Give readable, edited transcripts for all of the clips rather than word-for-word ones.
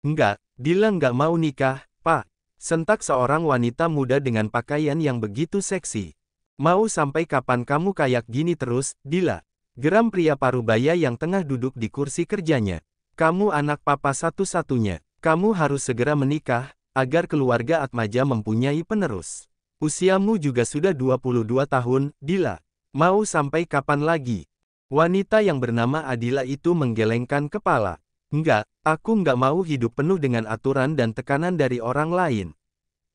Enggak, Dila enggak mau nikah, Pak. Sentak seorang wanita muda dengan pakaian yang begitu seksi. Mau sampai kapan kamu kayak gini terus, Dila? Geram pria parubaya yang tengah duduk di kursi kerjanya. Kamu anak papa satu-satunya. Kamu harus segera menikah, agar keluarga Atmaja mempunyai penerus. Usiamu juga sudah 22 tahun, Dila. Mau sampai kapan lagi? Wanita yang bernama Adila itu menggelengkan kepala. Enggak, aku enggak mau hidup penuh dengan aturan dan tekanan dari orang lain.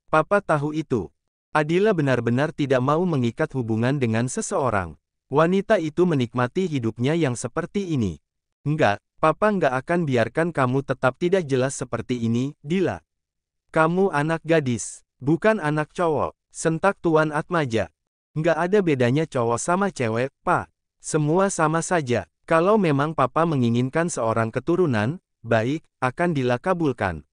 Papa tahu itu. Adila benar-benar tidak mau mengikat hubungan dengan seseorang. Wanita itu menikmati hidupnya yang seperti ini. Enggak, Papa enggak akan biarkan kamu tetap tidak jelas seperti ini, Dila. Kamu anak gadis, bukan anak cowok, sentak Tuan Atmaja. Enggak ada bedanya cowok sama cewek, Pak. Semua sama saja. Kalau memang Papa menginginkan seorang keturunan, baik, akan Dila kabulkan.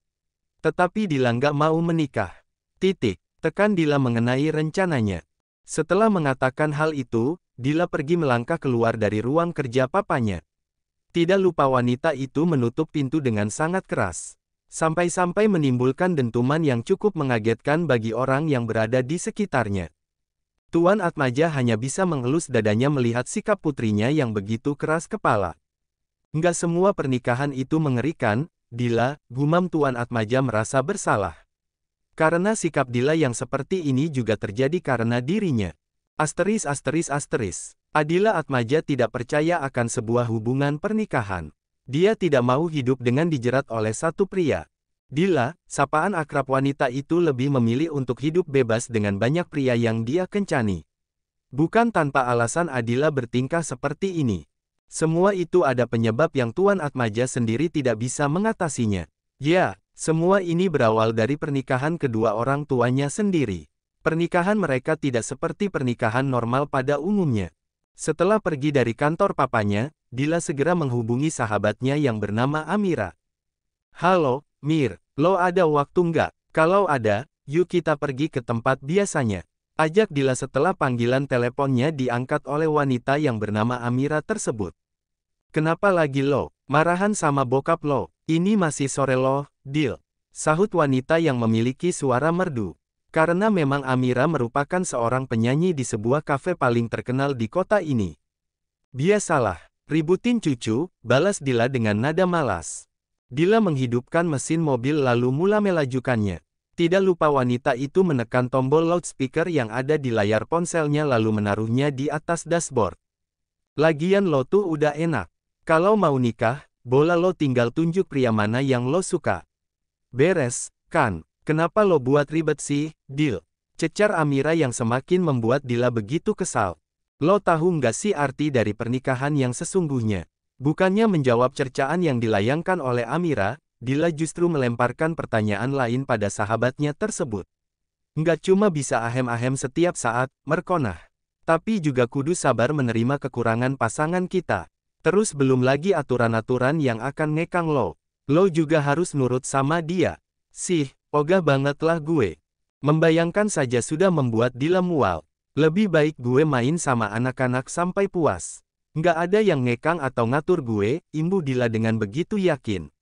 Tetapi Dila nggak mau menikah. Titik. Tekan Dila mengenai rencananya. Setelah mengatakan hal itu, Dila pergi melangkah keluar dari ruang kerja papanya. Tidak lupa wanita itu menutup pintu dengan sangat keras. Sampai-sampai menimbulkan dentuman yang cukup mengagetkan bagi orang yang berada di sekitarnya. Tuan Atmaja hanya bisa mengelus dadanya melihat sikap putrinya yang begitu keras kepala. Enggak semua pernikahan itu mengerikan, Dila, gumam Tuan Atmaja merasa bersalah. Karena sikap Dila yang seperti ini juga terjadi karena dirinya. Asteris. Adila Atmaja tidak percaya akan sebuah hubungan pernikahan. Dia tidak mau hidup dengan dijerat oleh satu pria. Dila, sapaan akrab wanita itu lebih memilih untuk hidup bebas dengan banyak pria yang dia kencani. Bukan tanpa alasan Adila bertingkah seperti ini. Semua itu ada penyebab yang Tuan Atmaja sendiri tidak bisa mengatasinya. Ya, semua ini berawal dari pernikahan kedua orang tuanya sendiri. Pernikahan mereka tidak seperti pernikahan normal pada umumnya. Setelah pergi dari kantor papanya, Dila segera menghubungi sahabatnya yang bernama Amira. Halo, Mir, lo ada waktu nggak? Kalau ada, yuk kita pergi ke tempat biasanya. Ajak Dila setelah panggilan teleponnya diangkat oleh wanita yang bernama Amira tersebut. Kenapa lagi lo? Marahan sama bokap lo? Ini masih sore lo, Dil. Sahut wanita yang memiliki suara merdu. Karena memang Amira merupakan seorang penyanyi di sebuah kafe paling terkenal di kota ini. Biasalah, ributin cucu, balas Dila dengan nada malas. Dila menghidupkan mesin mobil lalu mulai melajukannya. Tidak lupa wanita itu menekan tombol loudspeaker yang ada di layar ponselnya lalu menaruhnya di atas dashboard. Lagian lo tuh udah enak. Kalau mau nikah, bola lo tinggal tunjuk pria mana yang lo suka. Beres, kan? Kenapa lo buat ribet sih, Dil? Cecar Amira yang semakin membuat Dila begitu kesal. Lo tahu nggak sih arti dari pernikahan yang sesungguhnya? Bukannya menjawab cercaan yang dilayangkan oleh Amira, Dila justru melemparkan pertanyaan lain pada sahabatnya tersebut. Nggak cuma bisa ahem-ahem setiap saat, merkonah. Tapi juga kudu sabar menerima kekurangan pasangan kita. Terus belum lagi aturan-aturan yang akan ngekang lo. Lo juga harus nurut sama dia. Sih, ogah banget lah gue. Membayangkan saja sudah membuat Dila mual. Lebih baik gue main sama anak-anak sampai puas. Nggak ada yang ngekang atau ngatur gue, imbuh Dila dengan begitu yakin.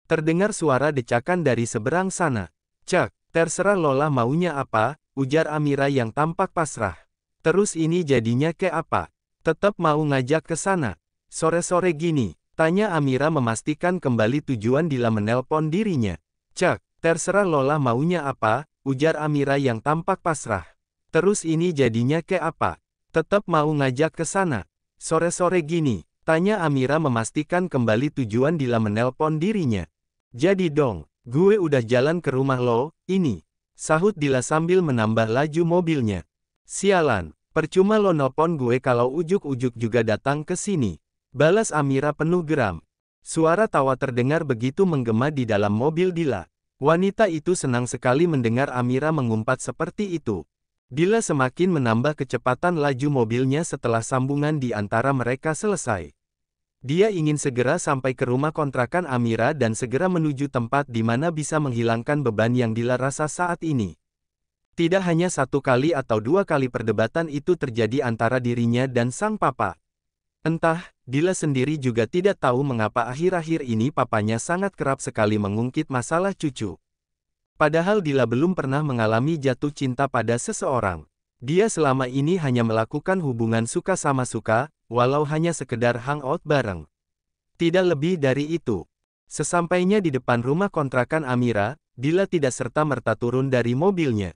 Terdengar suara decakan dari seberang sana. Cek, terserah Lola maunya apa, ujar Amira yang tampak pasrah. Terus ini jadinya ke apa? Tetap mau ngajak ke sana. Sore-sore gini, tanya Amira memastikan kembali tujuan Dila menelpon dirinya. Cek, terserah Lola maunya apa, ujar Amira yang tampak pasrah. Terus ini jadinya ke apa? Tetap mau ngajak ke sana. Sore-sore gini, tanya Amira memastikan kembali tujuan Dila menelpon dirinya. Jadi dong, gue udah jalan ke rumah lo, ini. Sahut Dila sambil menambah laju mobilnya. Sialan, percuma lo nelpon gue kalau ujuk-ujuk juga datang ke sini. Balas Amira penuh geram. Suara tawa terdengar begitu menggema di dalam mobil Dila. Wanita itu senang sekali mendengar Amira mengumpat seperti itu. Dila semakin menambah kecepatan laju mobilnya setelah sambungan di antara mereka selesai. Dia ingin segera sampai ke rumah kontrakan Amira dan segera menuju tempat di mana bisa menghilangkan beban yang Dila rasa saat ini. Tidak hanya satu kali atau dua kali perdebatan itu terjadi antara dirinya dan sang papa. Entah, Dila sendiri juga tidak tahu mengapa akhir-akhir ini papanya sangat kerap sekali mengungkit masalah cucu. Padahal Dila belum pernah mengalami jatuh cinta pada seseorang. Dia selama ini hanya melakukan hubungan suka sama suka, walau hanya sekedar hangout bareng. Tidak lebih dari itu. Sesampainya di depan rumah kontrakan Amira, Dila tidak serta-merta turun dari mobilnya.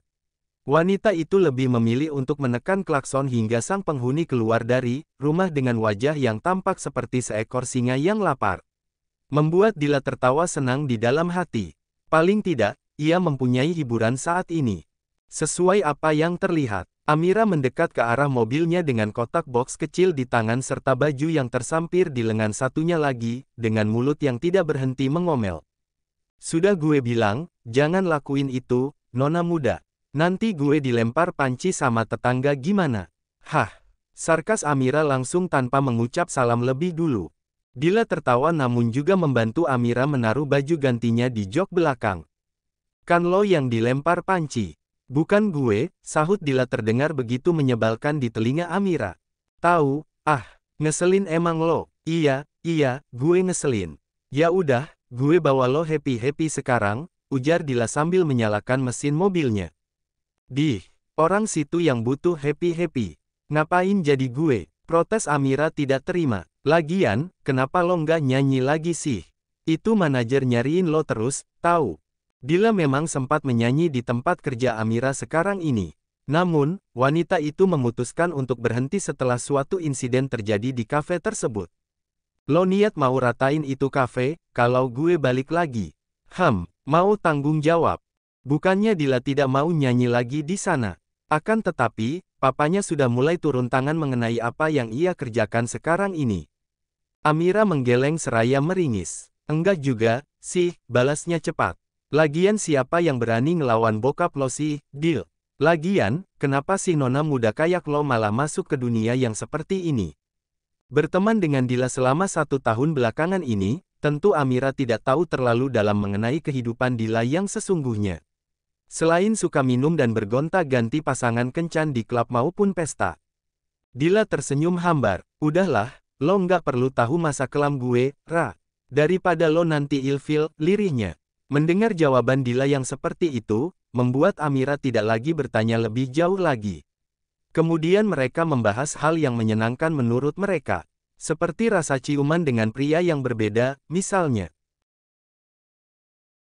Wanita itu lebih memilih untuk menekan klakson hingga sang penghuni keluar dari rumah dengan wajah yang tampak seperti seekor singa yang lapar. Membuat Dila tertawa senang di dalam hati. Paling tidak, ia mempunyai hiburan saat ini. Sesuai apa yang terlihat, Amira mendekat ke arah mobilnya dengan kotak box kecil di tangan serta baju yang tersampir di lengan satunya lagi, dengan mulut yang tidak berhenti mengomel. Sudah gue bilang, jangan lakuin itu, nona muda. Nanti gue dilempar panci sama tetangga gimana? Hah, sarkas Amira langsung tanpa mengucap salam lebih dulu. Dila tertawa namun juga membantu Amira menaruh baju gantinya di jok belakang. Kan lo yang dilempar panci. Bukan gue, sahut Dila terdengar begitu menyebalkan di telinga Amira. Tahu, ngeselin emang lo. Iya, gue ngeselin. Ya udah, gue bawa lo happy-happy sekarang, ujar Dila sambil menyalakan mesin mobilnya. Orang situ yang butuh happy-happy. Ngapain jadi gue? Protes Amira tidak terima. Lagian, kenapa lo nggak nyanyi lagi sih? Itu manajer nyariin lo terus, tahu. Dila memang sempat menyanyi di tempat kerja Amira sekarang ini. Namun, wanita itu memutuskan untuk berhenti setelah suatu insiden terjadi di kafe tersebut. Lo niat mau ratain itu kafe, kalau gue balik lagi? Mau tanggung jawab. Bukannya Dila tidak mau nyanyi lagi di sana. Akan tetapi, papanya sudah mulai turun tangan mengenai apa yang ia kerjakan sekarang ini. Amira menggeleng seraya meringis. Enggak juga, sih, balasnya cepat. Lagian siapa yang berani ngelawan bokap lo sih, Dil? Lagian, kenapa sih nona muda kayak lo malah masuk ke dunia yang seperti ini? Berteman dengan Dila selama 1 tahun belakangan ini, tentu Amira tidak tahu terlalu dalam mengenai kehidupan Dila yang sesungguhnya. Selain suka minum dan bergonta-ganti pasangan kencan di klub maupun pesta. Dila tersenyum hambar. Udahlah, lo nggak perlu tahu masa kelam gue, Ra. Daripada lo nanti ilfil, lirihnya. Mendengar jawaban Dila yang seperti itu, membuat Amira tidak lagi bertanya lebih jauh lagi. Kemudian mereka membahas hal yang menyenangkan menurut mereka. Seperti rasa ciuman dengan pria yang berbeda, misalnya.